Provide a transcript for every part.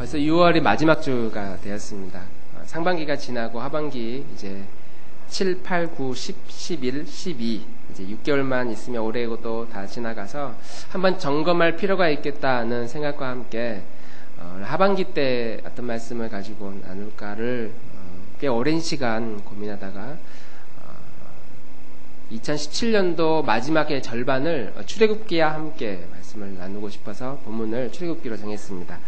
벌써 6월이 마지막 주가 되었습니다. 상반기가 지나고 하반기 이제 7, 8, 9, 10, 11, 12 이제 6개월만 있으면 올해도 다 지나가서 한번 점검할 필요가 있겠다는 생각과 함께 하반기 때 어떤 말씀을 가지고 나눌까를 꽤 오랜 시간 고민하다가 2017년도 마지막의 절반을 출애굽기와 함께 말씀을 나누고 싶어서 본문을 출애굽기로 정했습니다.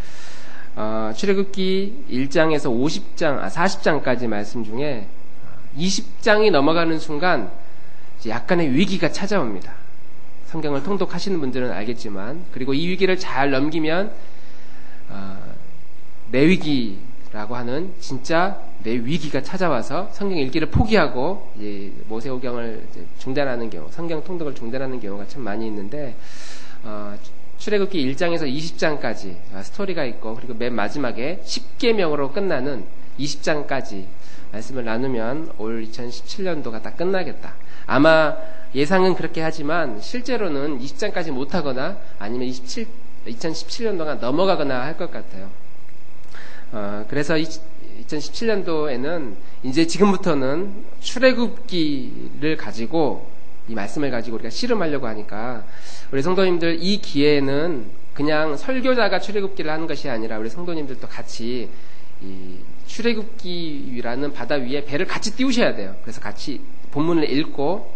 출애굽기 1장에서 40장까지 말씀 중에 20장이 넘어가는 순간 약간의 위기가 찾아옵니다. 성경을 통독하시는 분들은 알겠지만, 그리고 이 위기를 잘 넘기면 내위기라고 하는 진짜 내위기가 찾아와서 성경 읽기를 포기하고 이제 모세오경을 중단하는 경우, 성경 통독을 중단하는 경우가 참 많이 있는데, 출애굽기 1장에서 20장까지 스토리가 있고, 그리고 맨 마지막에 10계명으로 끝나는 20장까지 말씀을 나누면 올 2017년도가 다 끝나겠다. 아마 예상은 그렇게 하지만 실제로는 20장까지 못하거나 아니면 2017년도가 넘어가거나 할 것 같아요. 그래서 2017년도에는 이제 지금부터는 출애굽기를 가지고 이 말씀을 가지고 우리가 씨름하려고 하니까 우리 성도님들 이 기회에는 그냥 설교자가 출애굽기를 하는 것이 아니라 우리 성도님들도 같이 이 출애굽기라는 바다 위에 배를 같이 띄우셔야 돼요. 그래서 같이 본문을 읽고,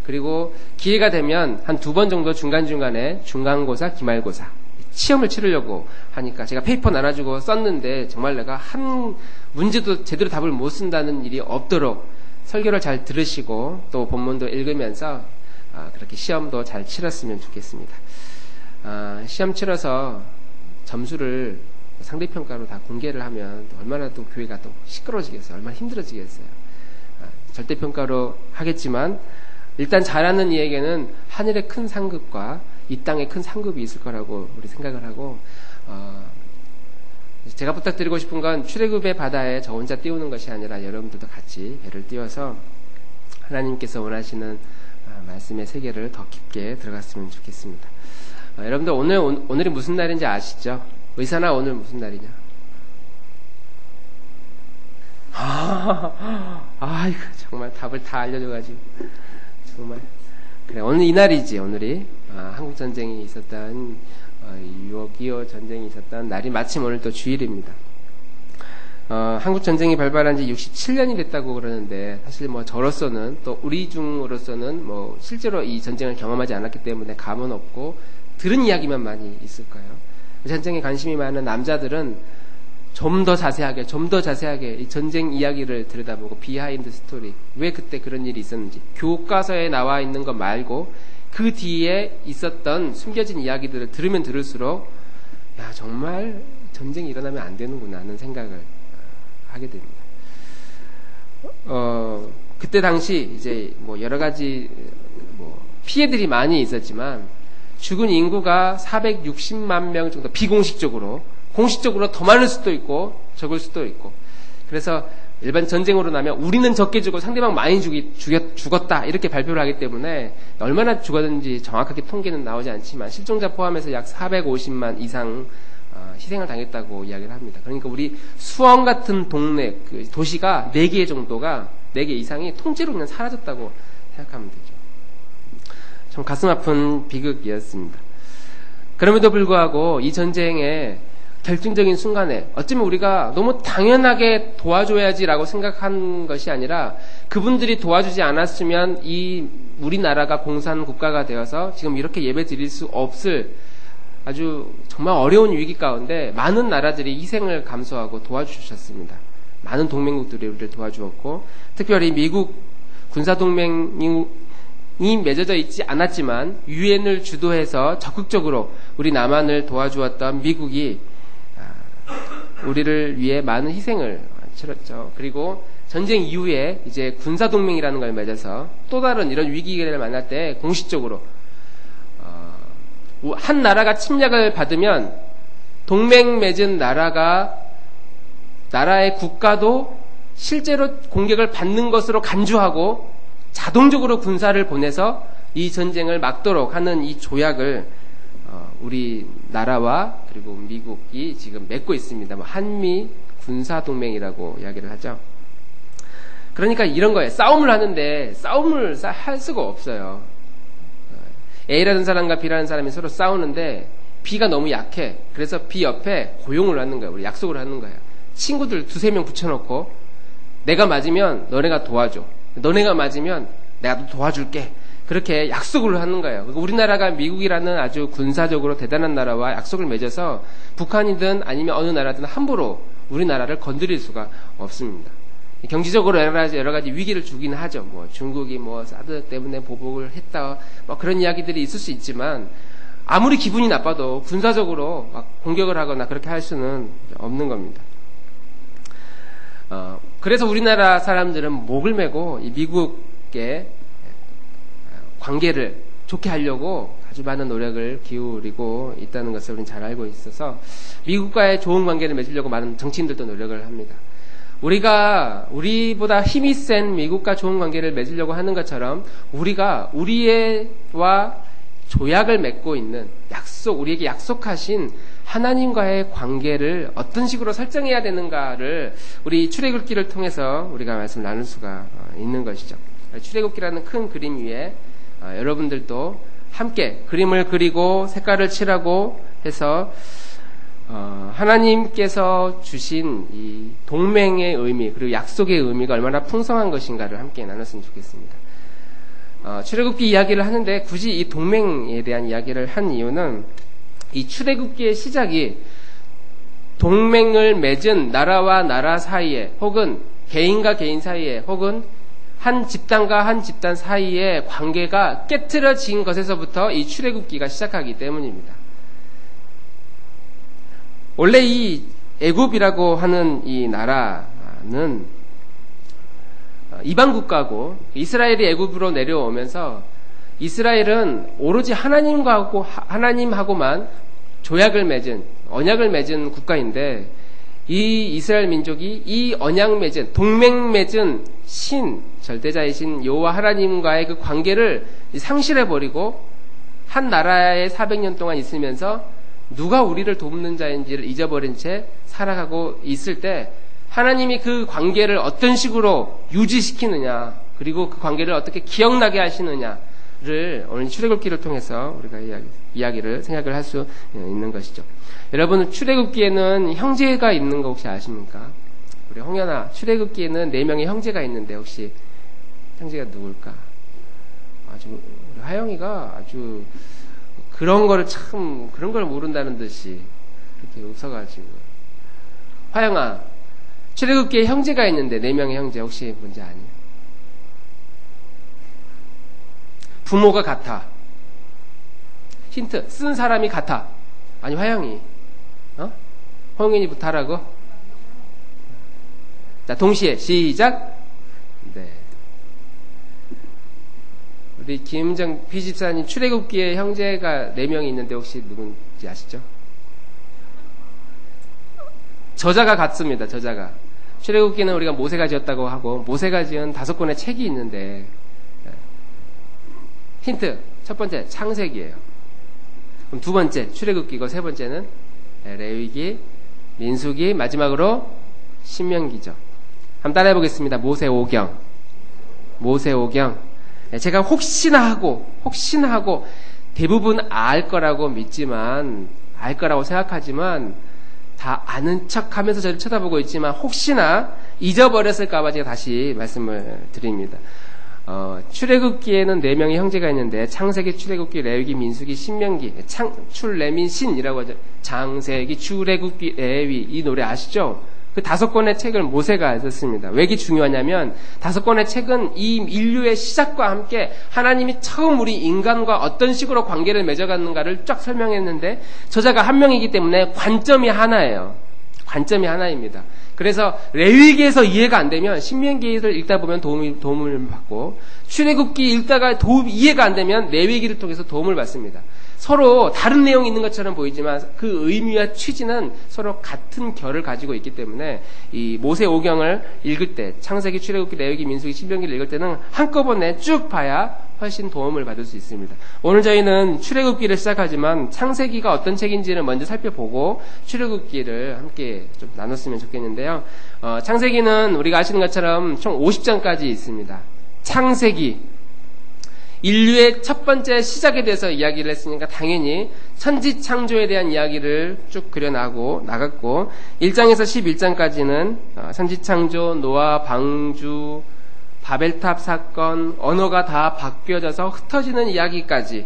그리고 기회가 되면 한 2번 정도 중간중간에 중간고사, 기말고사 시험을 치르려고 하니까 제가 페이퍼 나눠주고 썼는데 정말 내가 한 문제도 제대로 답을 못 쓴다는 일이 없도록 설교를 잘 들으시고 또 본문도 읽으면서 그렇게 시험도 잘 치렀으면 좋겠습니다. 시험 치러서 점수를 상대평가로 다 공개를 하면 얼마나 또 교회가 또 시끄러워지겠어요. 얼마나 힘들어지겠어요. 절대평가로 하겠지만 일단 잘하는 이에게는 하늘의 큰 상급과 이 땅의 큰 상급이 있을 거라고 우리 생각을 하고, 제가 부탁드리고 싶은 건 출애굽의 바다에 저 혼자 띄우는 것이 아니라 여러분들도 같이 배를 띄워서 하나님께서 원하시는 말씀의 세계를 더 깊게 들어갔으면 좋겠습니다. 여러분들 오늘이 무슨 날인지 아시죠? 의사나 오늘 무슨 날이냐? 이거 정말 답을 다 알려줘가지고 정말 그래, 오늘 이 날이지. 오늘이 한국 전쟁이 있었던 6.25 전쟁이 있었던 날이 마침 오늘 또 주일입니다. 한국 전쟁이 발발한 지 67년이 됐다고 그러는데, 사실 뭐 저로서는 또 우리 중으로서는 뭐 실제로 이 전쟁을 경험하지 않았기 때문에 감은 없고 들은 이야기만 많이 있을 거예요. 전쟁에 관심이 많은 남자들은 좀 더 자세하게 이 전쟁 이야기를 들여다보고 비하인드 스토리, 왜 그때 그런 일이 있었는지, 교과서에 나와 있는 것 말고 그 뒤에 있었던 숨겨진 이야기들을 들으면 들을수록 야, 정말 전쟁이 일어나면 안 되는구나 하는 생각을 하게 됩니다. 그때 당시 이제 뭐 여러 가지 뭐 피해들이 많이 있었지만 죽은 인구가 460만 명 정도, 비공식적으로, 공식적으로 더 많을 수도 있고 적을 수도 있고, 그래서 일반 전쟁으로 나면 우리는 적게 죽고 상대방 많이 죽었다 이렇게 발표를 하기 때문에 얼마나 죽었는지 정확하게 통계는 나오지 않지만 실종자 포함해서 약 450만 이상 희생을 당했다고 이야기를 합니다. 그러니까 우리 수원 같은 동네, 그 도시가 4개 정도가, 4개 이상이 통째로 그냥 사라졌다고 생각하면 되죠. 좀 가슴 아픈 비극이었습니다. 그럼에도 불구하고 이 전쟁의 결정적인 순간에 어쩌면 우리가 너무 당연하게 도와줘야지라고 생각한 것이 아니라, 그분들이 도와주지 않았으면 이 우리나라가 공산 국가가 되어서 지금 이렇게 예배 드릴 수 없을 아주 정말 어려운 위기 가운데 많은 나라들이 희생을 감수하고 도와주셨습니다. 많은 동맹국들이 우리를 도와주었고, 특별히 미국 군사동맹이 맺어져 있지 않았지만 유엔을 주도해서 적극적으로 우리 남한을 도와주었던 미국이 우리를 위해 많은 희생을 치렀죠. 그리고 전쟁 이후에 이제 군사동맹이라는 걸 맺어서 또 다른 이런 위기를 만날 때 공식적으로 한 나라가 침략을 받으면 동맹 맺은 나라의 국가도 실제로 공격을 받는 것으로 간주하고 자동적으로 군사를 보내서 이 전쟁을 막도록 하는 이 조약을 우리 나라와 그리고 미국이 지금 맺고 있습니다. 한미 군사동맹이라고 이야기를 하죠. 그러니까 이런 거예요. 싸움을 하는데 싸움을 할 수가 없어요. A라는 사람과 B라는 사람이 서로 싸우는데 B가 너무 약해. 그래서 B 옆에 고용을 하는 거예요. 우리 약속을 하는 거예요. 친구들 두세 명 붙여놓고 내가 맞으면 너네가 도와줘. 너네가 맞으면 내가 또 도와줄게. 그렇게 약속을 하는 거예요. 우리나라가 미국이라는 아주 군사적으로 대단한 나라와 약속을 맺어서 북한이든 아니면 어느 나라든 함부로 우리나라를 건드릴 수가 없습니다. 경제적으로 여러 가지 위기를 주긴 하죠. 뭐 중국이 뭐 사드 때문에 보복을 했다, 뭐 그런 이야기들이 있을 수 있지만 아무리 기분이 나빠도 군사적으로 막 공격을 하거나 그렇게 할 수는 없는 겁니다. 그래서 우리나라 사람들은 목을 메고 이 미국의 관계를 좋게 하려고 아주 많은 노력을 기울이고 있다는 것을 우리는 잘 알고 있어서 미국과의 좋은 관계를 맺으려고 많은 정치인들도 노력을 합니다. 우리보다 힘이 센 미국과 좋은 관계를 맺으려고 하는 것처럼 우리가 우리와 조약을 맺고 있는 우리에게 약속하신 하나님과의 관계를 어떤 식으로 설정해야 되는가를 우리 출애굽기를 통해서 우리가 말씀 나눌 수가 있는 것이죠. 출애굽기라는 큰 그림 위에 여러분들도 함께 그림을 그리고 색깔을 칠하고 해서 하나님께서 주신 이 동맹의 의미 그리고 약속의 의미가 얼마나 풍성한 것인가를 함께 나눴으면 좋겠습니다. 출애굽기 이야기를 하는데 굳이 이 동맹에 대한 이야기를 한 이유는 이 출애굽기의 시작이 동맹을 맺은 나라와 나라 사이에 혹은 개인과 개인 사이에 혹은 한 집단과 한 집단 사이의 관계가 깨트려진 것에서부터 이 출애굽기가 시작하기 때문입니다. 원래 이 애굽이라고 하는 이 나라는 이방 국가고 이스라엘이 애굽으로 내려오면서 이스라엘은 오로지 하나님하고만 조약을 맺은 언약을 맺은 국가인데 이 이스라엘 민족이 이 언약 맺은 동맹 맺은 절대자이신 여호와 하나님과의 그 관계를 상실해버리고 한 나라에 400년 동안 있으면서 누가 우리를 돕는 자인지를 잊어버린 채 살아가고 있을 때 하나님이 그 관계를 어떤 식으로 유지시키느냐 그리고 그 관계를 어떻게 기억나게 하시느냐를 오늘 출애굽기를 통해서 우리가 이야기를 생각을 할 수 있는 것이죠. 여러분 출애굽기에는 형제가 있는 거 혹시 아십니까? 우리 홍연아 출애굽기에는 4명의 형제가 있는데 혹시 형제가 누굴까? 우리 하영이가 아주 그런 걸 모른다는 듯이 이렇게 웃어가지고 화영아 출애굽기에 형제가 있는데 4명의 형제 혹시 뭔지 아니? 부모가 같아. 힌트 쓴 사람이 같아. 아니 화영이 홍인이부터 하라고? 자 동시에 시작. 네. 우리 김정 피집사님 출애굽기에 형제가 4명이 있는데 혹시 누군지 아시죠? 저자가 같습니다. 저자가 출애굽기는 우리가 모세가 지었다고 하고 모세가 지은 5권의 책이 있는데 힌트 첫 번째 창세기예요. 그럼 두 번째 출애굽기고 세 번째는 레위기, 민수기, 마지막으로 신명기죠. 한번 따라해 보겠습니다. 모세오경. 제가 혹시나 하고 대부분 알 거라고 믿지만 알 거라고 생각하지만 다 아는 척하면서 저를 쳐다보고 있지만 혹시나 잊어버렸을까봐 제가 다시 말씀을 드립니다. 출애굽기에는 4명의 형제가 있는데 창세기, 출애굽기, 레위기, 민수기, 신명기, 출레민신이라고 하죠. 창세기, 출애굽기, 레위 이 노래 아시죠? 그 5권의 책을 모세가 썼습니다. 왜 이게 중요하냐면 5권의 책은 이 인류의 시작과 함께 하나님이 처음 우리 인간과 어떤 식으로 관계를 맺어갔는가를 쫙 설명했는데 저자가 한 명이기 때문에 관점이 하나예요. 관점이 하나입니다. 그래서 레위기에서 이해가 안 되면 신명기를 읽다 보면 도움을 받고 출애굽기 읽다가 이해가 안 되면 레위기를 통해서 도움을 받습니다. 서로 다른 내용이 있는 것처럼 보이지만 그 의미와 취지는 서로 같은 결을 가지고 있기 때문에 이 모세오경을 읽을 때 창세기, 출애굽기, 레위기, 민수기, 신명기를 읽을 때는 한꺼번에 쭉 봐야 훨씬 도움을 받을 수 있습니다. 오늘 저희는 출애굽기를 시작하지만 창세기가 어떤 책인지를 먼저 살펴보고 출애굽기를 함께 좀 나눴으면 좋겠는데요. 창세기는 우리가 아시는 것처럼 총 50장까지 있습니다. 창세기, 인류의 첫 번째 시작에 대해서 이야기를 했으니까 당연히 천지 창조에 대한 이야기를 쭉 나갔고 1장에서 11장까지는 천지 창조, 노아, 방주, 바벨탑 사건, 언어가 다 바뀌어져서 흩어지는 이야기까지,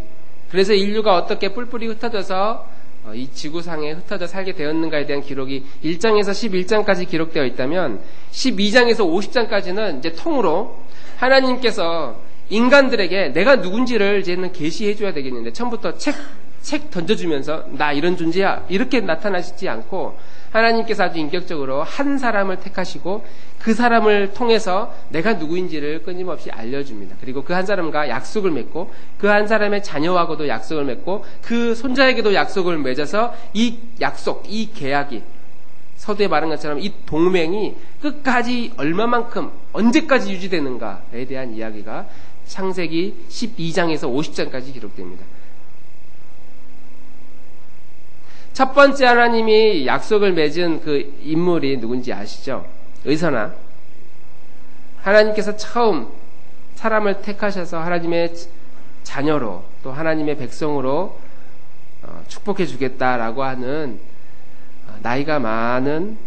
그래서 인류가 어떻게 뿔뿔이 흩어져서 이 지구상에 흩어져 살게 되었는가에 대한 기록이 1장에서 11장까지 기록되어 있다면 12장에서 50장까지는 이제 통으로 하나님께서 인간들에게 내가 누군지를 이제는 계시해 줘야 되겠는데, 처음부터 책 던져주면서 나 이런 존재야 이렇게 나타나시지 않고 하나님께서 아주 인격적으로 한 사람을 택하시고 그 사람을 통해서 내가 누구인지를 끊임없이 알려줍니다. 그리고 그 한 사람과 약속을 맺고 그 한 사람의 자녀하고도 약속을 맺고 그 손자에게도 약속을 맺어서 이 약속, 이 계약이, 서두에 말한 것처럼 이 동맹이 끝까지 얼마만큼 언제까지 유지되는가에 대한 이야기가 창세기 12장에서 50장까지 기록됩니다. 첫 번째 하나님이 약속을 맺은 그 인물이 누군지 아시죠? 의선아. 하나님께서 처음 사람을 택하셔서 하나님의 자녀로 또 하나님의 백성으로 축복해 주겠다라고 하는 나이가 많은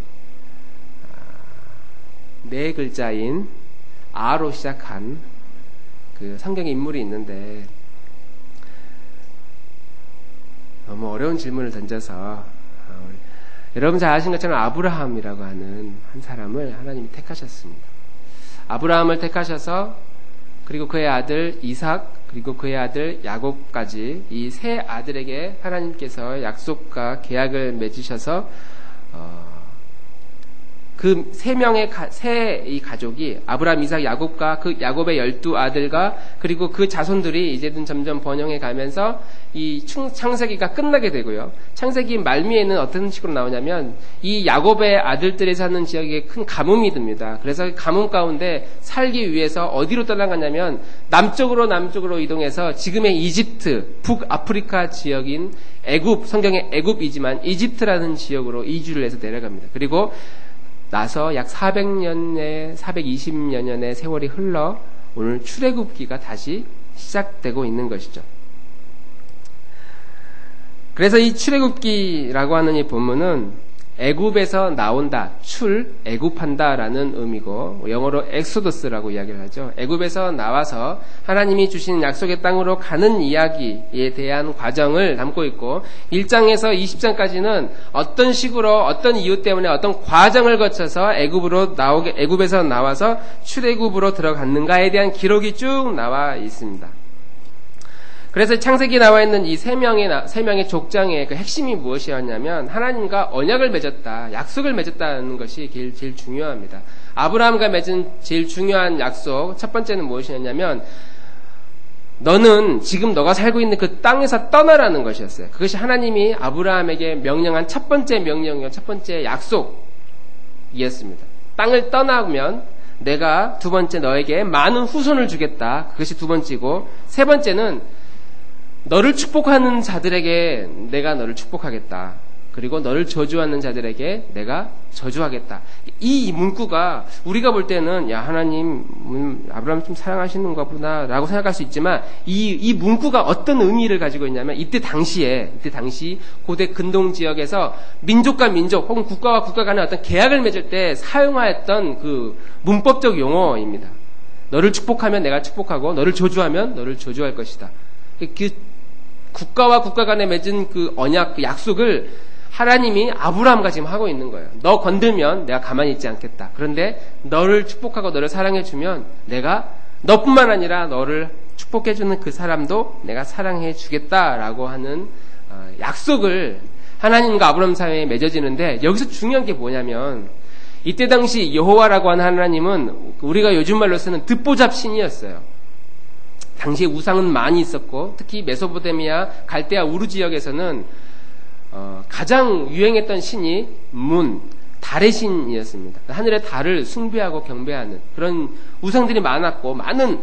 네 글자인 아로 시작한 그 성경의 인물이 있는데, 너무 어려운 질문을 던져서 여러분 잘 아시는 것처럼 아브라함이라고 하는 한 사람을 하나님이 택하셨습니다. 아브라함을 택하셔서 그리고 그의 아들 이삭 그리고 그의 아들 야곱까지 이 세 아들에게 하나님께서 약속과 계약을 맺으셔서 그 세 명의 이 가족이 아브라함, 이삭, 야곱과 그 야곱의 12아들과 그리고 그 자손들이 이제는 점점 번영해 가면서 이 창세기가 끝나게 되고요. 창세기 말미에는 어떤 식으로 나오냐면 이 야곱의 아들들이 사는 지역에 큰 가뭄이 듭니다. 그래서 가뭄 가운데 살기 위해서 어디로 떠나가냐면 남쪽으로 이동해서 지금의 이집트, 북아프리카 지역인 애굽, 성경의 애굽이지만 이집트라는 지역으로 이주를 해서 내려갑니다. 그리고 나서 약 420여 년의 세월이 흘러 오늘 출애굽기가 다시 시작되고 있는 것이죠. 그래서 이 출애굽기라고 하는 이 본문은 애굽에서 나온다, 애굽한다라는 의미고, 영어로 엑소더스라고 이야기를 하죠. 애굽에서 나와서 하나님이 주신 약속의 땅으로 가는 이야기에 대한 과정을 담고 있고, 1장에서 20장까지는 어떤 식으로 어떤 이유 때문에 어떤 과정을 거쳐서 애굽에서 나와서 출애굽으로 들어갔는가에 대한 기록이 쭉 나와 있습니다. 그래서 창세기에 나와 있는 이 세 명의 족장의 그 핵심이 무엇이었냐면 하나님과 언약을 맺었다, 약속을 맺었다는 것이 제일 중요합니다. 아브라함과 맺은 제일 중요한 약속, 첫 번째는 무엇이었냐면 너는 지금 너가 살고 있는 그 땅에서 떠나라는 것이었어요. 그것이 하나님이 아브라함에게 명령한 첫 번째 명령이요, 첫 번째 약속이었습니다. 땅을 떠나면 내가 두 번째 너에게 많은 후손을 주겠다. 그것이 두 번째고, 세 번째는 너를 축복하는 자들에게 내가 너를 축복하겠다. 그리고 너를 저주하는 자들에게 내가 저주하겠다. 이 문구가 우리가 볼 때는 야, 하나님 아브라함 좀 사랑하시는가 보다 라고 생각할 수 있지만 이 문구가 어떤 의미를 가지고 있냐면 이때 당시 고대 근동 지역에서 민족과 민족 혹은 국가와 국가 간의 어떤 계약을 맺을 때 사용하였던 그 문법적 용어입니다. 너를 축복하면 내가 축복하고 너를 저주하면 너를 저주할 것이다. 그 국가와 국가 간에 맺은 그 언약, 그 약속을 하나님이 아브라함과 지금 하고 있는 거예요. 너 건들면 내가 가만히 있지 않겠다. 그런데 너를 축복하고 너를 사랑해주면 내가 너뿐만 아니라 너를 축복해주는 그 사람도 내가 사랑해주겠다라고 하는 약속을 하나님과 아브라함 사이에 맺어지는데, 여기서 중요한 게 뭐냐면 이때 당시 여호와라고 하는 하나님은 우리가 요즘 말로 쓰는 듣보잡 신이었어요. 당시에 우상은 많이 있었고, 특히 메소포타미아, 갈대아, 우르 지역에서는 가장 유행했던 신이 달의 신이었습니다. 하늘의 달을 숭배하고 경배하는 그런 우상들이 많았고, 많은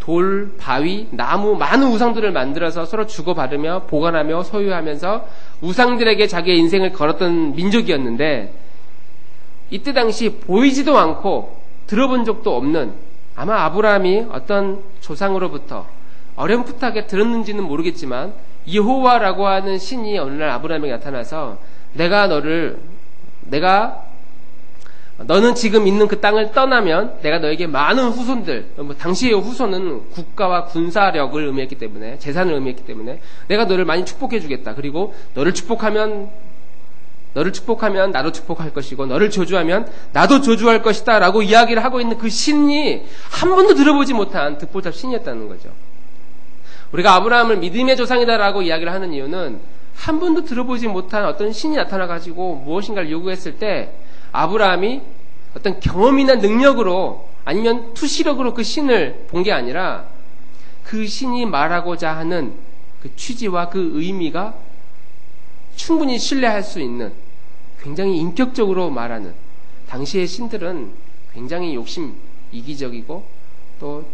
돌, 바위, 나무, 많은 우상들을 만들어서 서로 주고받으며 보관하며 소유하면서 우상들에게 자기의 인생을 걸었던 민족이었는데, 이때 당시 보이지도 않고 들어본 적도 없는, 아마 아브라함이 어떤 조상으로부터 어렴풋하게 들었는지는 모르겠지만 여호와라고 하는 신이 어느 날 아브라함에게 나타나서 너는 지금 있는 그 땅을 떠나면 내가 너에게 많은 후손들, 당시의 후손은 국가와 군사력을 의미했기 때문에, 재산을 의미했기 때문에 내가 너를 많이 축복해 주겠다. 그리고 너를 축복하면 나도 축복할 것이고 너를 저주하면 나도 저주할 것이다 라고 이야기를 하고 있는 그 신이 한 번도 들어보지 못한 듣보잡 신이었다는 거죠. 우리가 아브라함을 믿음의 조상이다라고 이야기를 하는 이유는 한 번도 들어보지 못한 어떤 신이 나타나가지고 무엇인가를 요구했을 때 아브라함이 어떤 경험이나 능력으로 아니면 투시력으로 그 신을 본 게 아니라 그 신이 말하고자 하는 그 취지와 그 의미가 충분히 신뢰할 수 있는, 굉장히 인격적으로 말하는, 당시의 신들은 굉장히 욕심 이기적이고 또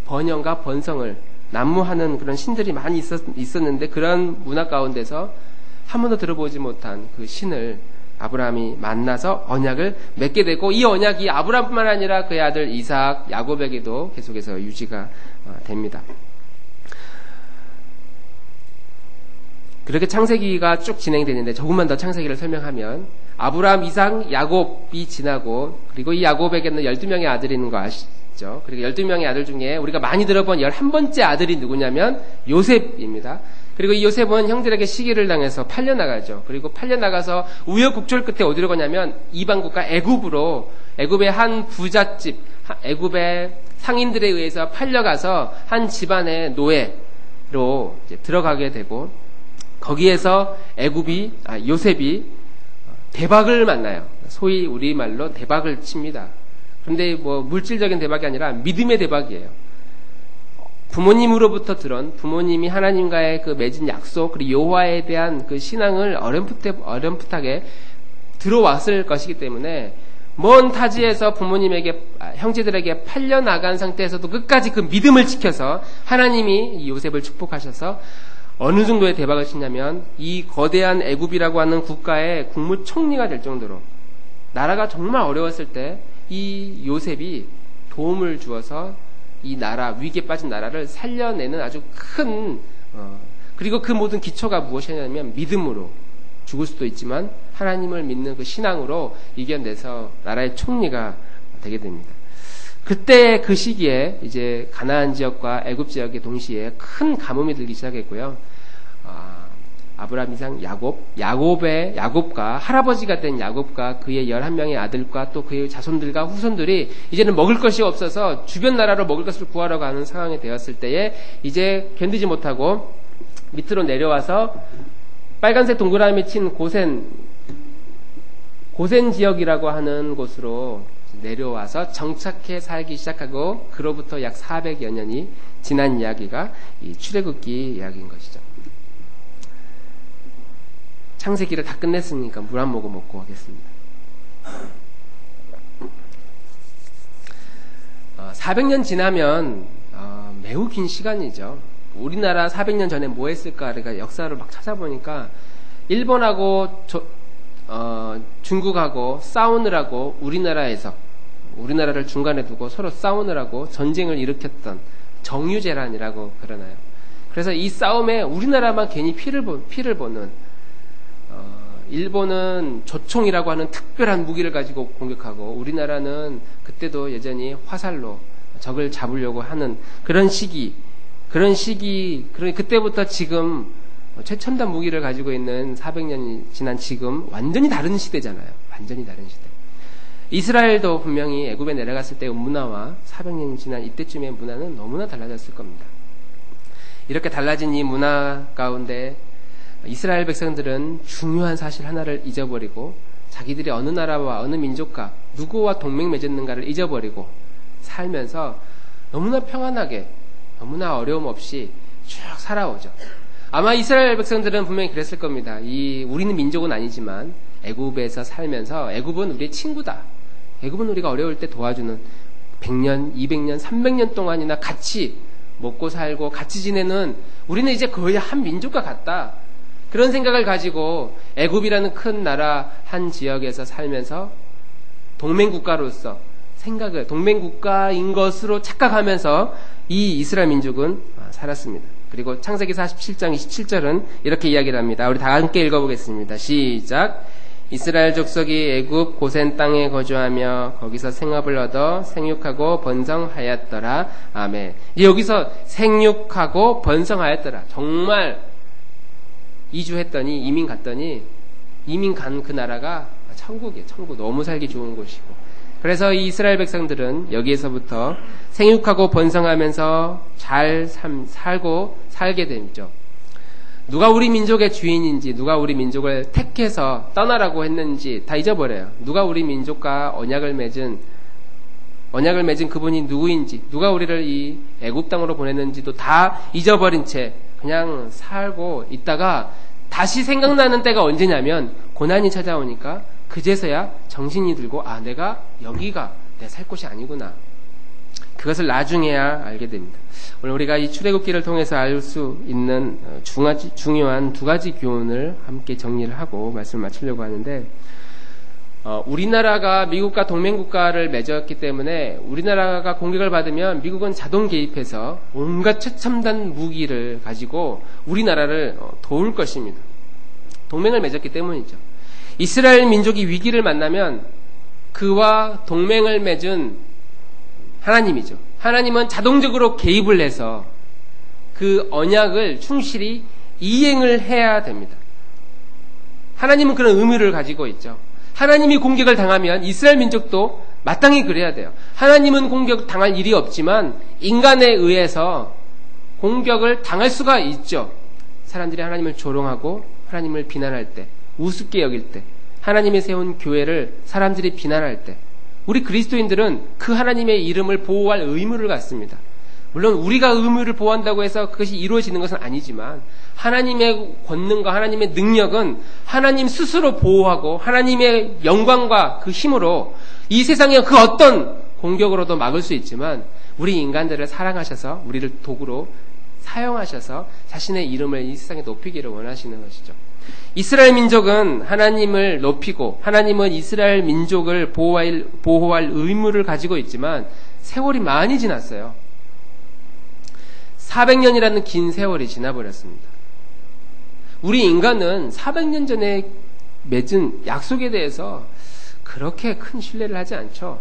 번영과 번성을 난무하는 그런 신들이 많이 있었는데, 그런 문화 가운데서 한 번도 들어보지 못한 그 신을 아브라함이 만나서 언약을 맺게 되고, 이 언약이 아브라함뿐만 아니라 그의 아들 이삭, 야곱에게도 계속해서 유지가 됩니다. 그렇게 창세기가 쭉 진행되는데, 조금만 더 창세기를 설명하면 아브라함, 이삭, 야곱이 지나고, 그리고 이 야곱에게는 12명의 아들이 있는 거 아시죠? 그리고 12명의 아들 중에 우리가 많이 들어본 11번째 아들이 누구냐면 요셉입니다. 그리고 이 요셉은 형들에게 시기를 당해서 팔려나가죠. 그리고 팔려나가서 우여곡절 끝에 어디로 가냐면 이방국가 애굽으로, 애굽의 한 부잣집, 애굽의 상인들에 의해서 팔려가서 한 집안의 노예로 이제 들어가게 되고, 거기에서 요셉이 대박을 만나요. 소위 우리말로 대박을 칩니다. 그런데 물질적인 대박이 아니라 믿음의 대박이에요. 부모님으로부터 들은, 부모님이 하나님과의 그 맺은 약속, 그리고 여호와에 대한 그 신앙을 어렴풋하게 들어왔을 것이기 때문에 먼 타지에서 형제들에게 팔려나간 상태에서도 끝까지 그 믿음을 지켜서 하나님이 이 요셉을 축복하셔서 어느 정도의 대박을 치냐면, 이 거대한 애굽이라고 하는 국가의 국무총리가 될 정도로, 나라가 정말 어려웠을 때 이 요셉이 도움을 주어서 이 나라, 위기에 빠진 나라를 살려내는 아주 큰, 그리고 그 모든 기초가 무엇이냐면 믿음으로, 죽을 수도 있지만 하나님을 믿는 그 신앙으로 이겨내서 나라의 총리가 되게 됩니다. 그때 그 시기에 이제 가나안 지역과 애굽 지역에 동시에 큰 가뭄이 들기 시작했고요. 아브라함, 이삭, 야곱과 할아버지가 된 야곱과 그의 11명의 아들과 또 그의 자손들과 후손들이 이제는 먹을 것이 없어서 주변 나라로 먹을 것을 구하러 가는 상황이 되었을 때에 이제 견디지 못하고 밑으로 내려와서 빨간색 동그라미 친 고센 지역이라고 하는 곳으로 내려와서 정착해 살기 시작하고, 그로부터 약 400여 년이 지난 이야기가 이 출애굽기 이야기인 것이죠. 창세기를 다 끝냈으니까 물 한 모금 먹고 하겠습니다. 400년 지나면 매우 긴 시간이죠. 우리나라 400년 전에 뭐 했을까? 그러니까 역사를 막 찾아보니까 일본하고 중국하고 싸우느라고 우리나라를 중간에 두고 서로 싸우느라고 전쟁을 일으켰던 정유재란이라고 그러나요. 그래서 이 싸움에 우리나라만 괜히 피를 보는, 일본은 조총이라고 하는 특별한 무기를 가지고 공격하고, 우리나라는 그때도 여전히 화살로 적을 잡으려고 하는 그런 시기, 그때부터 지금 최첨단 무기를 가지고 있는 400년이 지난 지금 완전히 다른 시대잖아요. 완전히 다른 시대. 이스라엘도 분명히 애굽에 내려갔을 때의 문화와 400년이 지난 이때쯤의 문화는 너무나 달라졌을 겁니다. 이렇게 달라진 이 문화 가운데 이스라엘 백성들은 중요한 사실 하나를 잊어버리고, 자기들이 어느 나라와 어느 민족과 누구와 동맹 맺었는가를 잊어버리고 살면서 너무나 평안하게, 너무나 어려움 없이 쭉 살아오죠. 아마 이스라엘 백성들은 분명히 그랬을 겁니다. 우리는 민족은 아니지만 애굽에서 살면서 애굽은 우리의 친구다. 애굽은 우리가 어려울 때 도와주는, 100년, 200년, 300년 동안이나 같이 먹고 살고 같이 지내는 우리는 이제 거의 한 민족과 같다. 그런 생각을 가지고 애굽이라는 큰 나라 한 지역에서 살면서 동맹국가로서 생각을 동맹국가인 것으로 착각하면서 이 이스라엘 민족은 살았습니다. 그리고 창세기 47장 27절은 이렇게 이야기를 합니다. 우리 다 함께 읽어보겠습니다. 시작. 이스라엘 족속이 애굽 고센 땅에 거주하며 거기서 생업을 얻어 생육하고 번성하였더라. 아멘. 여기서 생육하고 번성하였더라. 정말 이주했더니 이민 갔더니 이민 간 그 나라가 천국이에요. 천국. 너무 살기 좋은 곳이고. 그래서 이 이스라엘 백성들은 여기에서부터 생육하고 번성하면서 잘 살고 살게 되죠. 누가 우리 민족의 주인인지, 누가 우리 민족을 택해서 떠나라고 했는지 다 잊어버려요. 누가 우리 민족과 언약을 맺은 그분이 누구인지, 누가 우리를 이 애굽 땅으로 보냈는지도 다 잊어버린 채 그냥 살고 있다가 다시 생각나는 때가 언제냐면 고난이 찾아오니까 그제서야 정신이 들고 내가 여기가 내 살 곳이 아니구나. 그것을 나중에야 알게 됩니다. 오늘 우리가 이 출애굽기를 통해서 알 수 있는 중요한 두 가지 교훈을 함께 정리를 하고 말씀을 마치려고 하는데, 우리나라가 미국과 동맹국가를 맺었기 때문에 우리나라가 공격을 받으면 미국은 자동 개입해서 온갖 최첨단 무기를 가지고 우리나라를 도울 것입니다. 동맹을 맺었기 때문이죠. 이스라엘 민족이 위기를 만나면 그와 동맹을 맺은 하나님이죠. 하나님은 자동적으로 개입을 해서 그 언약을 충실히 이행을 해야 됩니다. 하나님은 그런 의무를 가지고 있죠. 하나님이 공격을 당하면 이스라엘 민족도 마땅히 그래야 돼요. 하나님은 공격 당할 일이 없지만 인간에 의해서 공격을 당할 수가 있죠. 사람들이 하나님을 조롱하고 하나님을 비난할 때, 우습게 여길 때, 하나님이 세운 교회를 사람들이 비난할 때, 우리 그리스도인들은 그 하나님의 이름을 보호할 의무를 갖습니다. 물론 우리가 의무를 보호한다고 해서 그것이 이루어지는 것은 아니지만 하나님의 권능과 하나님의 능력은 하나님 스스로 보호하고 하나님의 영광과 그 힘으로 이 세상의 그 어떤 공격으로도 막을 수 있지만 우리 인간들을 사랑하셔서 우리를 도구로 사용하셔서 자신의 이름을 이 세상에 높이기를 원하시는 것이죠. 이스라엘 민족은 하나님을 높이고 하나님은 이스라엘 민족을 보호할 의무를 가지고 있지만 세월이 많이 지났어요. 400년이라는 긴 세월이 지나버렸습니다. 우리 인간은 400년 전에 맺은 약속에 대해서 그렇게 큰 신뢰를 하지 않죠.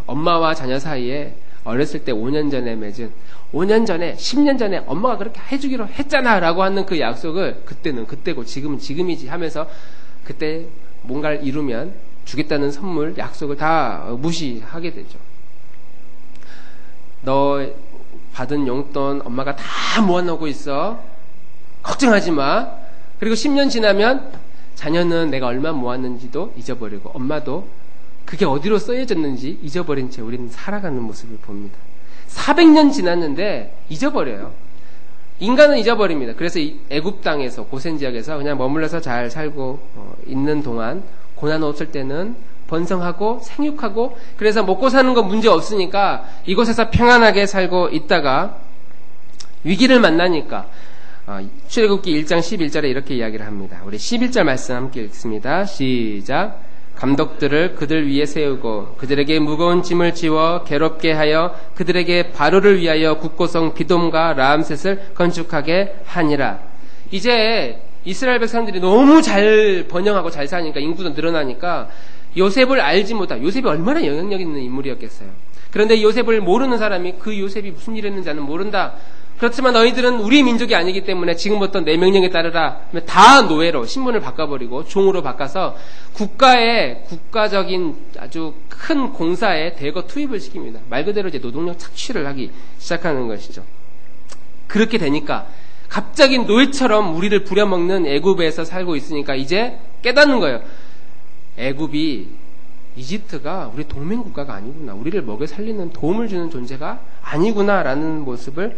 엄마와 자녀 사이에 어렸을 때 5년 전에 맺은 5년 전에 10년 전에 엄마가 그렇게 해주기로 했잖아 라고 하는 그 약속을 그때는 그때고 지금은 지금이지 하면서 그때 뭔가를 이루면 주겠다는 선물 약속을 다 무시하게 되죠. 너 받은 용돈 엄마가 다 모아놓고 있어. 걱정하지 마. 그리고 10년 지나면 자녀는 내가 얼마 모았는지도 잊어버리고 엄마도 그게 어디로 쓰여졌는지 잊어버린 채 우리는 살아가는 모습을 봅니다. 400년 지났는데 잊어버려요. 인간은 잊어버립니다. 그래서 이 애굽 땅에서 고센 지역에서 그냥 머물러서 잘 살고 있는 동안 고난 없을 때는 번성하고 생육하고 그래서 먹고 사는 건 문제 없으니까 이곳에서 평안하게 살고 있다가 위기를 만나니까 출애굽기 1장 11절에 이렇게 이야기를 합니다. 우리 11절 말씀 함께 읽습니다. 시작. 감독들을 그들 위에 세우고 그들에게 무거운 짐을 지워 괴롭게 하여 그들에게 바로를 위하여 국고성 비돔과 라암셋을 건축하게 하니라. 이제 이스라엘 백성들이 너무 잘 번영하고 잘 사니까 인구도 늘어나니까 요셉을 알지 못한, 요셉이 얼마나 영향력 있는 인물이었겠어요. 그런데 요셉을 모르는 사람이 그 요셉이 무슨 일 했는지는 모른다. 그렇지만 너희들은 우리 민족이 아니기 때문에 지금부터 내 명령에 따르라. 다 노예로 신분을 바꿔버리고 종으로 바꿔서 국가적인 아주 큰 공사에 대거 투입을 시킵니다. 말 그대로 이제 노동력 착취를 하기 시작하는 것이죠. 그렇게 되니까 갑자기 노예처럼 우리를 부려먹는 애굽에서 살고 있으니까 이제 깨닫는 거예요. 애굽이 이집트가 우리 동맹국가가 아니구나. 우리를 먹여 살리는 도움을 주는 존재가 아니구나라는 모습을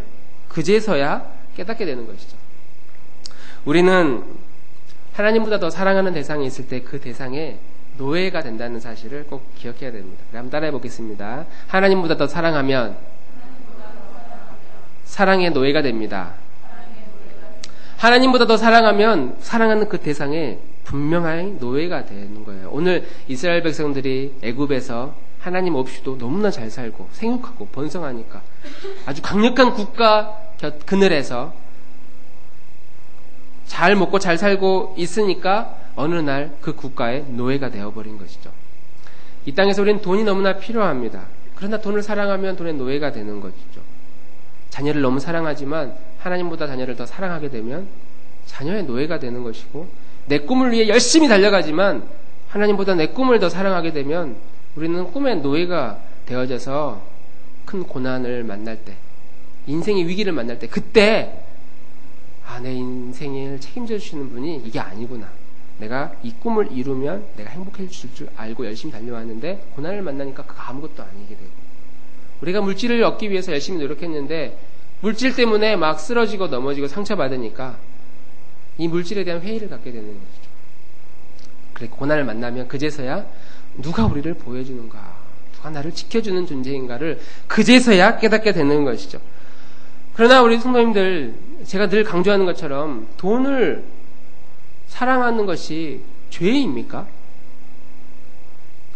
그제서야 깨닫게 되는 것이죠. 우리는 하나님보다 더 사랑하는 대상이 있을 때 그 대상에 노예가 된다는 사실을 꼭 기억해야 됩니다. 한번 따라해 보겠습니다. 하나님보다 더 사랑하면 사랑의 노예가 됩니다. 하나님보다 더 사랑하면 사랑하는 그 대상에 분명한 노예가 되는 거예요. 오늘 이스라엘 백성들이 애굽에서 하나님 없이도 너무나 잘 살고 생육하고 번성하니까 아주 강력한 국가 그늘에서 잘 먹고 잘 살고 있으니까 어느 날 그 국가의 노예가 되어버린 것이죠. 이 땅에서 우리는 돈이 너무나 필요합니다. 그러나 돈을 사랑하면 돈의 노예가 되는 것이죠. 자녀를 너무 사랑하지만 하나님보다 자녀를 더 사랑하게 되면 자녀의 노예가 되는 것이고, 내 꿈을 위해 열심히 달려가지만 하나님보다 내 꿈을 더 사랑하게 되면 우리는 꿈의 노예가 되어져서 큰 고난을 만날 때, 인생의 위기를 만날 때, 그때 내 인생을 책임져 주시는 분이 이게 아니구나. 내가 이 꿈을 이루면 내가 행복해질 줄 알고 열심히 달려왔는데 고난을 만나니까 그거 아무것도 아니게 되고, 우리가 물질을 얻기 위해서 열심히 노력했는데 물질 때문에 막 쓰러지고 넘어지고 상처받으니까 이 물질에 대한 회의를 갖게 되는 것이죠. 그래, 고난을 만나면 그제서야 누가 우리를 보여주는가, 누가 나를 지켜주는 존재인가를 그제서야 깨닫게 되는 것이죠. 그러나 우리 성도님들, 제가 늘 강조하는 것처럼 돈을 사랑하는 것이 죄입니까?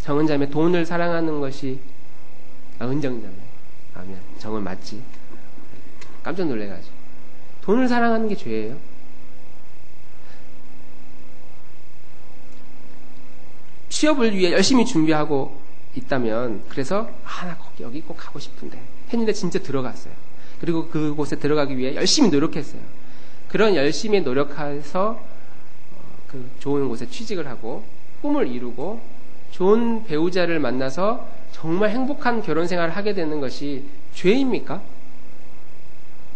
정은자매, 돈을 사랑하는 것이, 은정자매, 아면 정은 맞지? 깜짝 놀래가지고. 돈을 사랑하는 게 죄예요? 취업을 위해 열심히 준비하고 있다면, 그래서 나 여기 꼭 가고 싶은데 했는데 진짜 들어갔어요. 그리고 그곳에 들어가기 위해 열심히 노력했어요. 그런 열심히 노력해서 그 좋은 곳에 취직을 하고 꿈을 이루고 좋은 배우자를 만나서 정말 행복한 결혼 생활을 하게 되는 것이 죄입니까?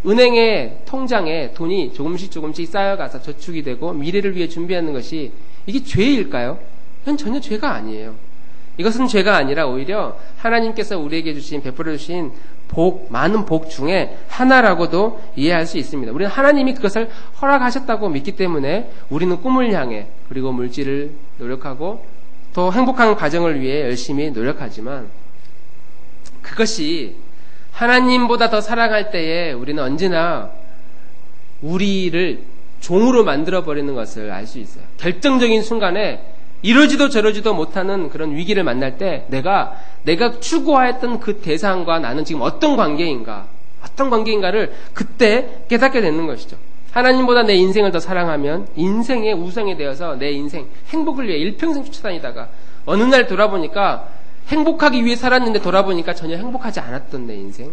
은행의 통장에 돈이 조금씩 쌓여가서 저축이 되고 미래를 위해 준비하는 것이 이게 죄일까요? 이건 전혀 죄가 아니에요. 이것은 죄가 아니라 오히려 하나님께서 우리에게 베풀어 주신 복, 많은 복 중에 하나라고도 이해할 수 있습니다. 우리는 하나님이 그것을 허락하셨다고 믿기 때문에 우리는 꿈을 향해, 그리고 물질을 노력하고 더 행복한 가정을 위해 열심히 노력하지만, 그것이 하나님보다 더 사랑할 때에 우리는 언제나 우리를 종으로 만들어버리는 것을 알 수 있어요. 결정적인 순간에 이러지도 저러지도 못하는 그런 위기를 만날 때 내가 추구하였던 그 대상과 나는 지금 어떤 관계인가를 그때 깨닫게 되는 것이죠. 하나님보다 내 인생을 더 사랑하면 인생의 우상이 되어서 내 인생 행복을 위해 일평생 쫓아다니다가 어느 날 돌아보니까 행복하기 위해 살았는데 돌아보니까 전혀 행복하지 않았던 내 인생,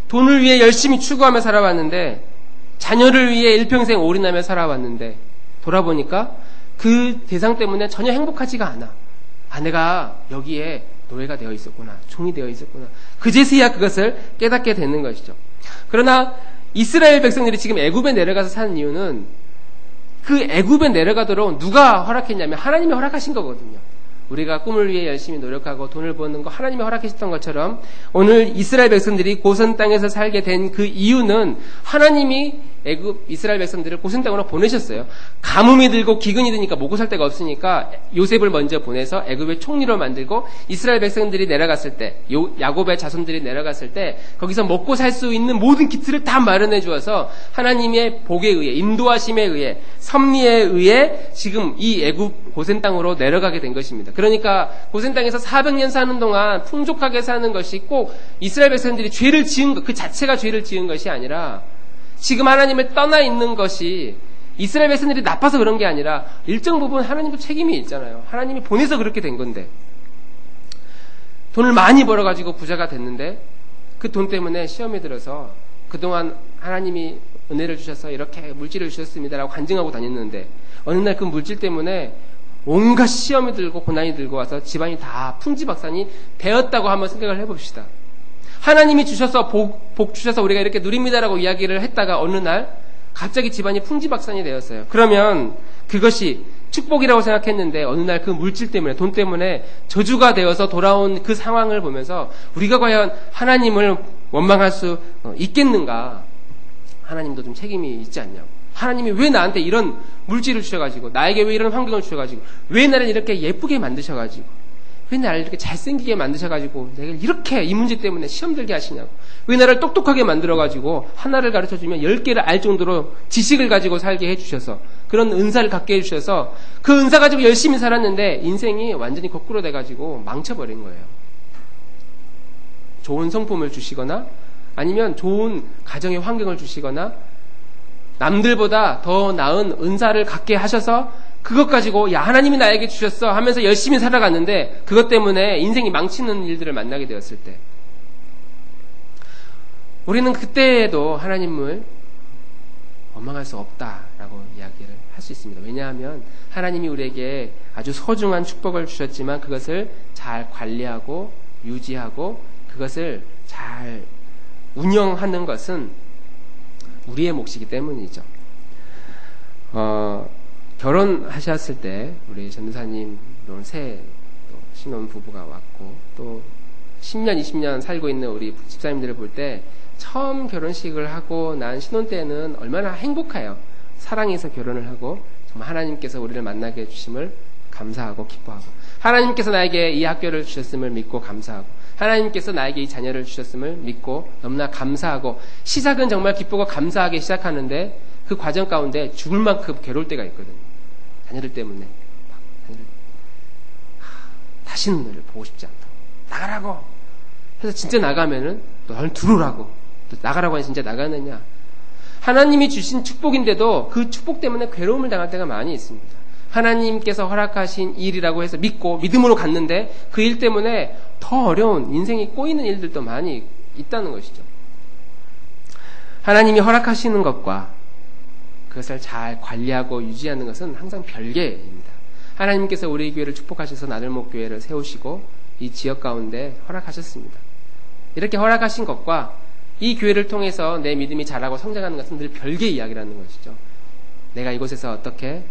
돈을 위해 열심히 추구하며 살아왔는데, 자녀를 위해 일평생 올인하며 살아왔는데 돌아보니까 그 대상 때문에 전혀 행복하지가 않아. 내가 여기에 노예가 되어 있었구나, 종이 되어 있었구나. 그제서야 그것을 깨닫게 되는 것이죠. 그러나 이스라엘 백성들이 지금 애굽에 내려가서 사는 이유는 그 애굽에 내려가도록 누가 허락했냐면 하나님이 허락하신 거거든요. 우리가 꿈을 위해 열심히 노력하고 돈을 버는 거 하나님이 허락하셨던 것처럼 오늘 이스라엘 백성들이 고선 땅에서 살게 된 그 이유는 하나님이 애굽 이스라엘 백성들을 고선 땅으로 보내셨어요. 가뭄이 들고 기근이 드니까 먹고 살 데가 없으니까 요셉을 먼저 보내서 애굽의 총리로 만들고, 이스라엘 백성들이 내려갔을 때, 야곱의 자손들이 내려갔을 때 거기서 먹고 살 수 있는 모든 기틀을 다 마련해 주어서 하나님의 복에 의해, 인도하심에 의해, 섭리에 의해 지금 이 애굽 고센 땅으로 내려가게 된 것입니다. 그러니까 고센 땅에서 400년 사는 동안 풍족하게 사는 것이 꼭 이스라엘 백성들이 죄를 지은 것, 그 자체가 죄를 지은 것이 아니라, 지금 하나님을 떠나 있는 것이 이스라엘 백성들이 나빠서 그런 게 아니라 일정 부분 하나님도 책임이 있잖아요. 하나님이 보내서 그렇게 된 건데, 돈을 많이 벌어가지고 부자가 됐는데 그 돈 때문에 시험에 들어서 그동안 하나님이 은혜를 주셔서 이렇게 물질을 주셨습니다라고 간증하고 다녔는데, 어느 날 그 물질 때문에 온갖 시험이 들고 고난이 들고 와서 집안이 다 풍지박산이 되었다고 한번 생각을 해봅시다. 하나님이 주셔서 복 주셔서 우리가 이렇게 누립니다라고 이야기를 했다가 어느 날 갑자기 집안이 풍지박산이 되었어요. 그러면 그것이 축복이라고 생각했는데 어느 날 그 물질 때문에, 돈 때문에 저주가 되어서 돌아온 그 상황을 보면서 우리가 과연 하나님을 원망할 수 있겠는가? 하나님도 좀 책임이 있지 않냐고. 하나님이 왜 나한테 이런 물질을 주셔가지고, 나에게 왜 이런 환경을 주셔가지고, 왜 나를 이렇게 예쁘게 만드셔가지고, 왜 나를 이렇게 잘생기게 만드셔가지고 내가 이렇게 이 문제 때문에 시험 들게 하시냐고. 왜 나를 똑똑하게 만들어가지고 하나를 가르쳐주면 10개를 알 정도로 지식을 가지고 살게 해주셔서 그런 은사를 갖게 해주셔서 그 은사 가지고 열심히 살았는데 인생이 완전히 거꾸로 돼가지고 망쳐버린 거예요. 좋은 성품을 주시거나 아니면 좋은 가정의 환경을 주시거나 남들보다 더 나은 은사를 갖게 하셔서 그것 가지고 야 하나님이 나에게 주셨어 하면서 열심히 살아갔는데 그것 때문에 인생이 망치는 일들을 만나게 되었을 때 우리는 그때에도 하나님을 원망할 수 없다라고 이야기를 할 수 있습니다. 왜냐하면 하나님이 우리에게 아주 소중한 축복을 주셨지만 그것을 잘 관리하고 유지하고 그것을 잘 운영하는 것은 우리의 몫이기 때문이죠. 결혼하셨을 때 우리 전도사님 새 신혼 부부가 왔고 또 10년 20년 살고 있는 우리 집사님들을 볼 때 처음 결혼식을 하고 난 신혼 때는 얼마나 행복해요. 사랑해서 결혼을 하고 정말 하나님께서 우리를 만나게 해주심을 감사하고 기뻐하고 하나님께서 나에게 이 학교를 주셨음을 믿고 감사하고 하나님께서 나에게 이 자녀를 주셨음을 믿고 너무나 감사하고 시작은 정말 기쁘고 감사하게 시작하는데 그 과정 가운데 죽을 만큼 괴로울 때가 있거든요. 자녀들 때문에 다시는 너를 보고 싶지 않다. 나가라고 해서 진짜 나가면은 너는 들어오라고 또 나가라고 하니 진짜 나가느냐. 하나님이 주신 축복인데도 그 축복 때문에 괴로움을 당할 때가 많이 있습니다. 하나님께서 허락하신 일이라고 해서 믿고 믿음으로 갔는데 그 일 때문에 더 어려운 인생이 꼬이는 일들도 많이 있다는 것이죠. 하나님이 허락하시는 것과 그것을 잘 관리하고 유지하는 것은 항상 별개입니다. 하나님께서 우리 교회를 축복하셔서 나들목교회를 세우시고 이 지역 가운데 허락하셨습니다. 이렇게 허락하신 것과 이 교회를 통해서 내 믿음이 자라고 성장하는 것은 늘 별개의 이야기라는 것이죠. 내가 이곳에서 어떻게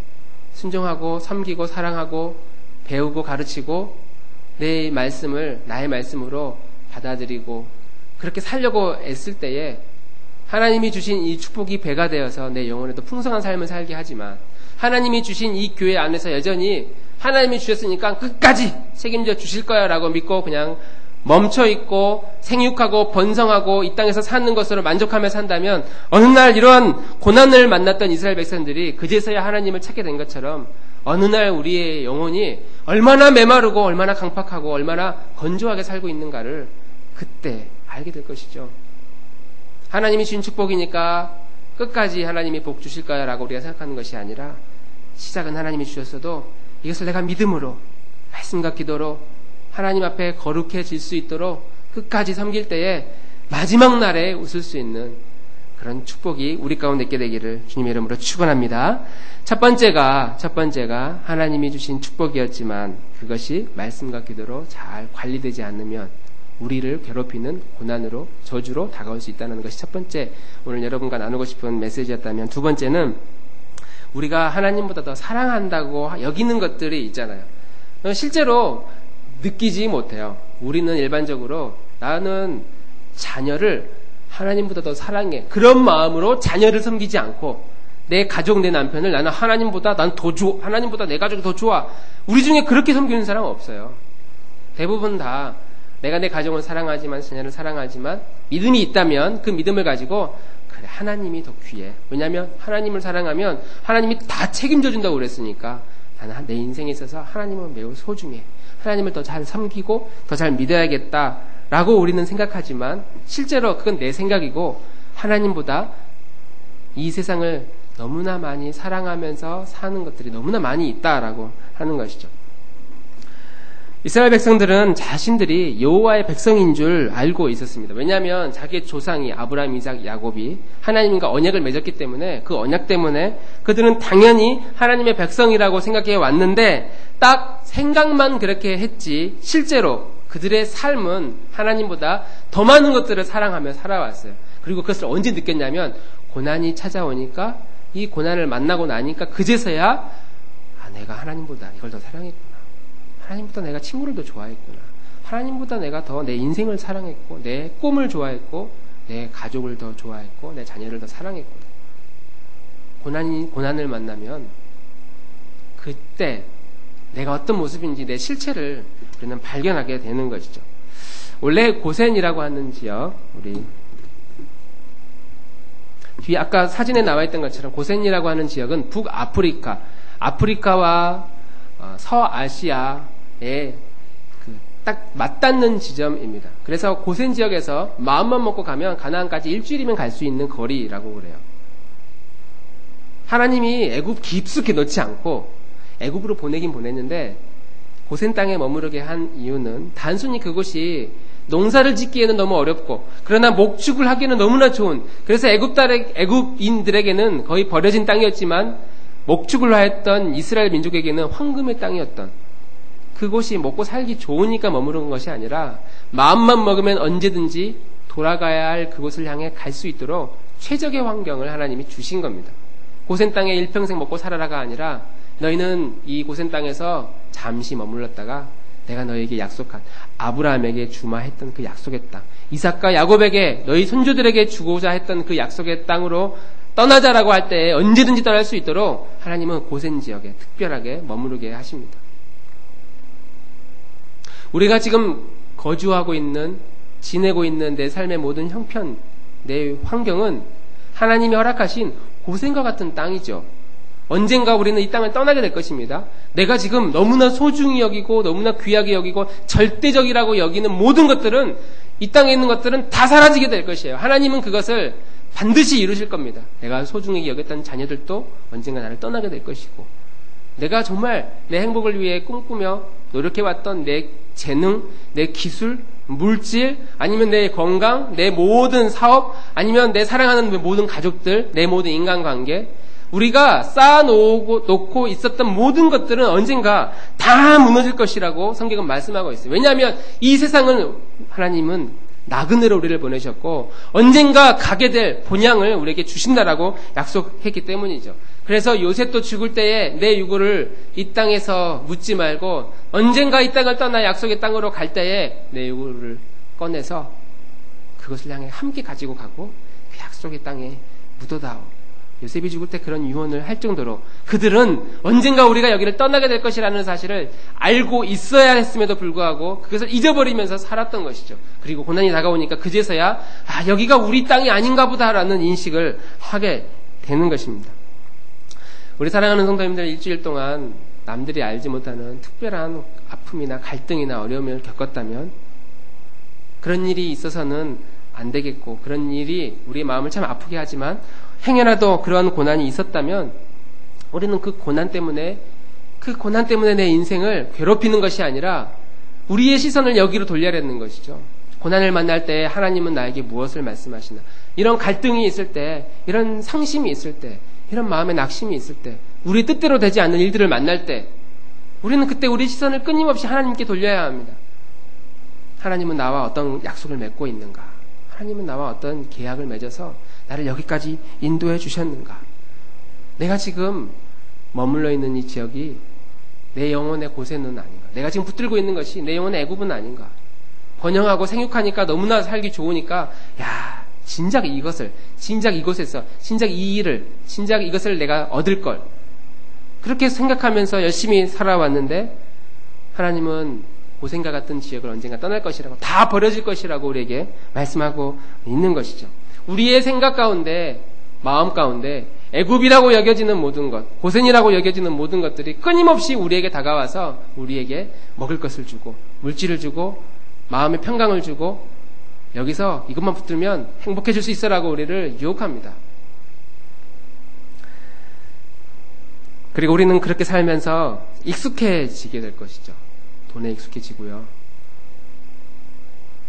순종하고 섬기고 사랑하고 배우고 가르치고 내 말씀을 나의 말씀으로 받아들이고 그렇게 살려고 애쓸 때에 하나님이 주신 이 축복이 배가 되어서 내 영혼에도 풍성한 삶을 살게 하지만 하나님이 주신 이 교회 안에서 여전히 하나님이 주셨으니까 끝까지 책임져 주실 거야 라고 믿고 그냥 멈춰있고 생육하고 번성하고 이 땅에서 사는 것으로 만족하며 산다면 어느 날 이러한 고난을 만났던 이스라엘 백성들이 그제서야 하나님을 찾게 된 것처럼 어느 날 우리의 영혼이 얼마나 메마르고 얼마나 강팍하고 얼마나 건조하게 살고 있는가를 그때 알게 될 것이죠. 하나님이 주신 축복이니까 끝까지 하나님이 복 주실 거야 라고 우리가 생각하는 것이 아니라 시작은 하나님이 주셨어도 이것을 내가 믿음으로 말씀과 기도로 하나님 앞에 거룩해질 수 있도록 끝까지 섬길 때에 마지막 날에 웃을 수 있는 그런 축복이 우리 가운데 있게 되기를 주님의 이름으로 축원합니다. 첫 번째가 하나님이 주신 축복이었지만 그것이 말씀과 기도로 잘 관리되지 않으면 우리를 괴롭히는 고난으로 저주로 다가올 수 있다는 것이 첫 번째 오늘 여러분과 나누고 싶은 메시지였다면 두 번째는 우리가 하나님보다 더 사랑한다고 여기는 것들이 있잖아요. 실제로 느끼지 못해요. 우리는 일반적으로 나는 자녀를 하나님보다 더 사랑해. 그런 마음으로 자녀를 섬기지 않고 내 가족, 내 남편을 나는 하나님보다 난 더 좋아. 하나님보다 내 가족이 더 좋아. 우리 중에 그렇게 섬기는 사람은 없어요. 대부분 다 내가 내 가족을 사랑하지만 자녀를 사랑하지만 믿음이 있다면 그 믿음을 가지고 그래 하나님이 더 귀해. 왜냐하면 하나님을 사랑하면 하나님이 다 책임져 준다고 그랬으니까 나는 내 인생에 있어서 하나님은 매우 소중해. 하나님을 더 잘 섬기고 더 잘 믿어야겠다라고 우리는 생각하지만 실제로 그건 내 생각이고 하나님보다 이 세상을 너무나 많이 사랑하면서 사는 것들이 너무나 많이 있다라고 하는 것이죠. 이스라엘 백성들은 자신들이 여호와의 백성인 줄 알고 있었습니다. 왜냐하면 자기의 조상이 아브라함, 이삭, 야곱이 하나님과 언약을 맺었기 때문에 그 언약 때문에 그들은 당연히 하나님의 백성이라고 생각해 왔는데 딱 생각만 그렇게 했지 실제로 그들의 삶은 하나님보다 더 많은 것들을 사랑하며 살아왔어요. 그리고 그것을 언제 느꼈냐면 고난이 찾아오니까 이 고난을 만나고 나니까 그제서야 내가 하나님보다 이걸 더 사랑했구나. 하나님보다 내가 친구를 더 좋아했구나. 하나님보다 내가 더 내 인생을 사랑했고 내 꿈을 좋아했고 내 가족을 더 좋아했고 내 자녀를 더 사랑했구나. 고난을 만나면 그때 내가 어떤 모습인지 내 실체를 우리는 발견하게 되는 것이죠. 원래 고센이라고 하는 지역, 우리 뒤에 아까 사진에 나와 있던 것처럼 고센이라고 하는 지역은 북아프리카, 아프리카와 서아시아의 딱 맞닿는 지점입니다. 그래서 고센 지역에서 마음만 먹고 가면 가나안까지 일주일이면 갈 수 있는 거리라고 그래요. 하나님이 애굽 깊숙이 넣지 않고 애굽으로 보내긴 보냈는데 고센 땅에 머무르게 한 이유는 단순히 그곳이 농사를 짓기에는 너무 어렵고 그러나 목축을 하기에는 너무나 좋은, 그래서 애굽인들에게는 거의 버려진 땅이었지만 목축을 하였던 이스라엘 민족에게는 황금의 땅이었던, 그곳이 먹고 살기 좋으니까 머무른 것이 아니라 마음만 먹으면 언제든지 돌아가야 할 그곳을 향해 갈 수 있도록 최적의 환경을 하나님이 주신 겁니다. 고센 땅에 일평생 먹고 살아라가 아니라 너희는 이 고센 땅에서 잠시 머물렀다가 내가 너희에게 약속한, 아브라함에게 주마 했던 그 약속의 땅, 이삭과 야곱에게 너희 손주들에게 주고자 했던 그 약속의 땅으로 떠나자라고 할 때 언제든지 떠날 수 있도록 하나님은 고센 지역에 특별하게 머무르게 하십니다. 우리가 지금 거주하고 있는, 지내고 있는 내 삶의 모든 형편, 내 환경은 하나님이 허락하신 고센과 같은 땅이죠. 언젠가 우리는 이 땅을 떠나게 될 것입니다. 내가 지금 너무나 소중히 여기고 너무나 귀하게 여기고 절대적이라고 여기는 모든 것들은, 이 땅에 있는 것들은 다 사라지게 될 것이에요. 하나님은 그것을 반드시 이루실 겁니다. 내가 소중히 여겼던 자녀들도 언젠가 나를 떠나게 될 것이고, 내가 정말 내 행복을 위해 꿈꾸며 노력해왔던 내 재능, 내 기술, 물질, 아니면 내 건강, 내 모든 사업, 아니면 내 사랑하는 모든 가족들, 내 모든 인간관계, 우리가 쌓아놓고 있었던 모든 것들은 언젠가 다 무너질 것이라고 성경은 말씀하고 있어요. 왜냐하면 이 세상은 하나님은 나그네로 우리를 보내셨고 언젠가 가게 될 본향을 우리에게 주신다라고 약속했기 때문이죠. 그래서 요셉도 죽을 때에 내 유고를 이 땅에서 묻지 말고 언젠가 이 땅을 떠나 약속의 땅으로 갈 때에 내 유고를 꺼내서 그것을 향해 함께 가지고 가고 그 약속의 땅에 묻어다오. 요셉이 죽을 때 그런 유언을 할 정도로 그들은 언젠가 우리가 여기를 떠나게 될 것이라는 사실을 알고 있어야 했음에도 불구하고 그것을 잊어버리면서 살았던 것이죠. 그리고 고난이 다가오니까 그제서야 여기가 우리 땅이 아닌가 보다라는 인식을 하게 되는 것입니다. 우리 사랑하는 성도님들, 일주일 동안 남들이 알지 못하는 특별한 아픔이나 갈등이나 어려움을 겪었다면 그런 일이 있어서는 안 되겠고, 그런 일이 우리의 마음을 참 아프게 하지만 행여라도 그러한 고난이 있었다면 우리는 그 고난 때문에 내 인생을 괴롭히는 것이 아니라 우리의 시선을 여기로 돌려야 하는 것이죠. 고난을 만날 때 하나님은 나에게 무엇을 말씀하시나, 이런 갈등이 있을 때, 이런 상심이 있을 때, 이런 마음의 낙심이 있을 때, 우리 뜻대로 되지 않는 일들을 만날 때 우리는 그때 우리 시선을 끊임없이 하나님께 돌려야 합니다. 하나님은 나와 어떤 약속을 맺고 있는가? 하나님은 나와 어떤 계약을 맺어서 나를 여기까지 인도해 주셨는가? 내가 지금 머물러 있는 이 지역이 내 영혼의 고센은 아닌가? 내가 지금 붙들고 있는 것이 내 영혼의 애굽은 아닌가? 번영하고 생육하니까 너무나 살기 좋으니까 진작 이곳에서 진작 이 일을, 진작 이것을 내가 얻을 걸, 그렇게 생각하면서 열심히 살아왔는데 하나님은 고센과 같은 지역을 언젠가 떠날 것이라고, 다 버려질 것이라고 우리에게 말씀하고 있는 것이죠. 우리의 생각 가운데, 마음 가운데 애굽이라고 여겨지는 모든 것, 고센이라고 여겨지는 모든 것들이 끊임없이 우리에게 다가와서 우리에게 먹을 것을 주고, 물질을 주고, 마음의 평강을 주고, 여기서 이것만 붙들면 행복해질 수 있어라고 우리를 유혹합니다. 그리고 우리는 그렇게 살면서 익숙해지게 될 것이죠. 돈에 익숙해지고요.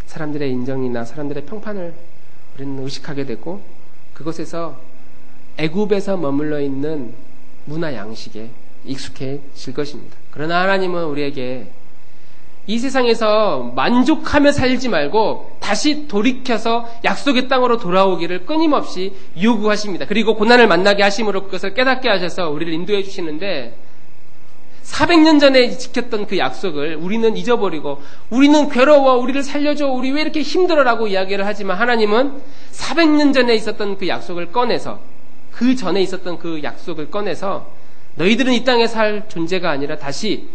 사람들의 인정이나 사람들의 평판을 우리는 의식하게 되고, 그것에서 애굽에서 머물러 있는 문화 양식에 익숙해질 것입니다. 그러나 하나님은 우리에게 이 세상에서 만족하며 살지 말고 다시 돌이켜서 약속의 땅으로 돌아오기를 끊임없이 요구하십니다. 그리고 고난을 만나게 하심으로 그것을 깨닫게 하셔서 우리를 인도해 주시는데, 400년 전에 지켰던 그 약속을 우리는 잊어버리고 우리는 괴로워, 우리를 살려줘, 우리 왜 이렇게 힘들어라고 이야기를 하지만 하나님은 400년 전에 있었던 그 약속을 꺼내서, 그 전에 있었던 그 약속을 꺼내서 너희들은 이 땅에 살 존재가 아니라 다시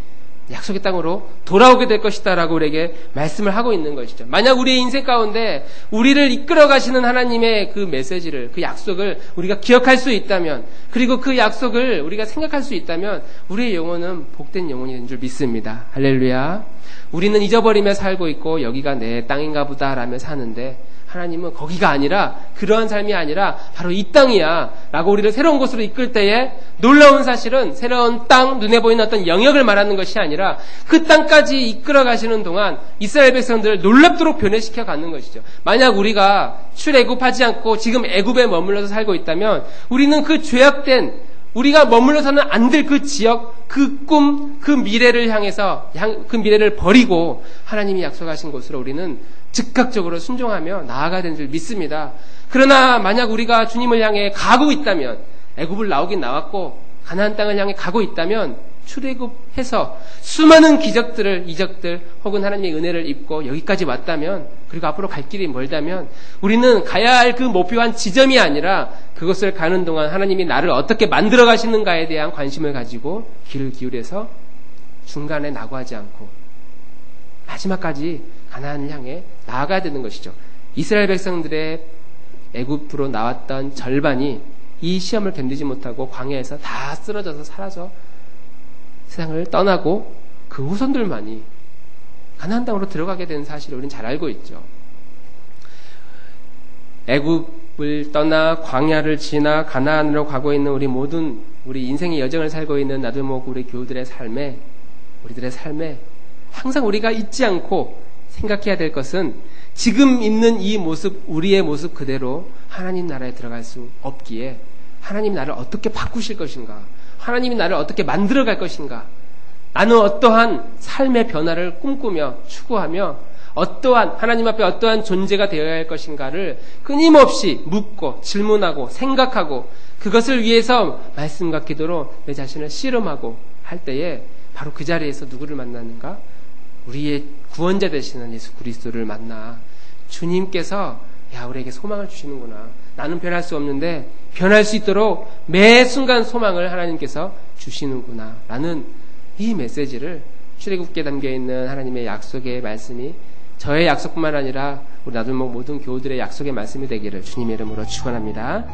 약속의 땅으로 돌아오게 될 것이다 라고 우리에게 말씀을 하고 있는 것이죠. 만약 우리의 인생 가운데 우리를 이끌어 가시는 하나님의 그 메시지를, 그 약속을 우리가 기억할 수 있다면, 그리고 그 약속을 우리가 생각할 수 있다면 우리의 영혼은 복된 영혼이 된 줄 믿습니다. 할렐루야. 우리는 잊어버리며 살고 있고 여기가 내 땅인가 보다 라며 사는데, 하나님은 거기가 아니라, 그러한 삶이 아니라 바로 이 땅이야 라고 우리를 새로운 곳으로 이끌 때에 놀라운 사실은 새로운 땅, 눈에 보이는 어떤 영역을 말하는 것이 아니라 그 땅까지 이끌어 가시는 동안 이스라엘 백성들을 놀랍도록 변해시켜 가는 것이죠. 만약 우리가 출애굽하지 않고 지금 애굽에 머물러서 살고 있다면 우리는 그 죄악된, 우리가 머물러서는 안 될 그 지역, 그 꿈, 그 미래를 향해서 그 미래를 버리고 하나님이 약속하신 곳으로 우리는 즉각적으로 순종하며 나아가야 되는 줄 믿습니다. 그러나 만약 우리가 주님을 향해 가고 있다면, 애굽을 나오긴 나왔고 가나안 땅을 향해 가고 있다면 출애굽해서 수많은 기적들을, 이적들 혹은 하나님의 은혜를 입고 여기까지 왔다면, 그리고 앞으로 갈 길이 멀다면 우리는 가야 할 그 목표한 지점이 아니라 그것을 가는 동안 하나님이 나를 어떻게 만들어 가시는가에 대한 관심을 가지고 귀를 기울여서 중간에 낙오하지 않고 마지막까지 가나안을 향해 나아가야 되는 것이죠. 이스라엘 백성들의 애굽으로 나왔던 절반이 이 시험을 견디지 못하고 광야에서 다 쓰러져서 사라져 세상을 떠나고 그 후손들만이 가나안 땅으로 들어가게 된 사실을 우리는 잘 알고 있죠. 애굽을 떠나 광야를 지나 가나안으로 가고 있는 우리 인생의 여정을 살고 있는 나들목 우리 교우들의 삶에, 우리들의 삶에 항상 우리가 잊지 않고 생각해야 될 것은 지금 있는 이 모습, 우리의 모습 그대로 하나님 나라에 들어갈 수 없기에 하나님이 나를 어떻게 바꾸실 것인가, 하나님이 나를 어떻게 만들어갈 것인가, 나는 어떠한 삶의 변화를 꿈꾸며 추구하며 하나님 앞에 어떠한 존재가 되어야 할 것인가를 끊임없이 묻고 질문하고 생각하고 그것을 위해서 말씀과 기도로 내 자신을 씨름하고 할 때에 바로 그 자리에서 누구를 만나는가? 우리의 구원자 되시는 예수 그리스도를 만나 주님께서 우리에게 소망을 주시는구나. 나는 변할 수 없는데 변할 수 있도록 매 순간 소망을 하나님께서 주시는구나 라는 이 메시지를 출애굽기에 담겨있는 하나님의 약속의 말씀이 저의 약속뿐만 아니라 우리 나들목 모든 교우들의 약속의 말씀이 되기를 주님의 이름으로 축원합니다.